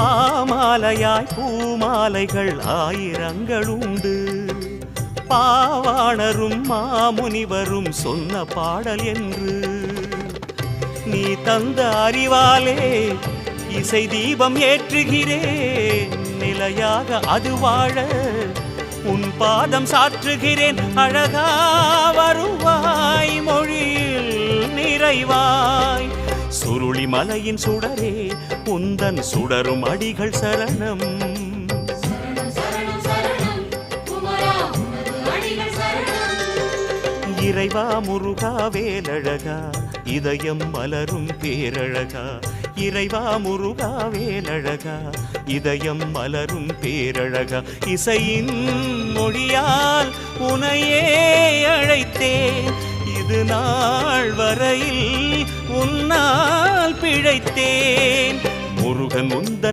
பாமாலையாய் பூமாலைகள் ஆயிரங்களுண்டு பாவாணரும் மாமுனிவரும் சொன்ன பாடல் என்று நீ தந்த அறிவாலே இசை தீபம் ஏற்றுகிறேன் நிலையாக அது வாழ உன் பாதம் சாற்றுகிறேன் அழகா வருவாய் மொழியில் நிறைவாய் சுருளி மலையின் சுடரே உந்தன் சுடரும் அடிகள் சரணம் இறைவா முருகா வேலழகா இதயம் மலரும் பேரழகா இறைவா முருகா வேலழகா இதயம் மலரும் பேரழகா இசையின் மொழியால் உனையே அழைத்தேன் இது நாள் வரையில் உன்னால் பிழைத்தேன் முருகன் உந்தன்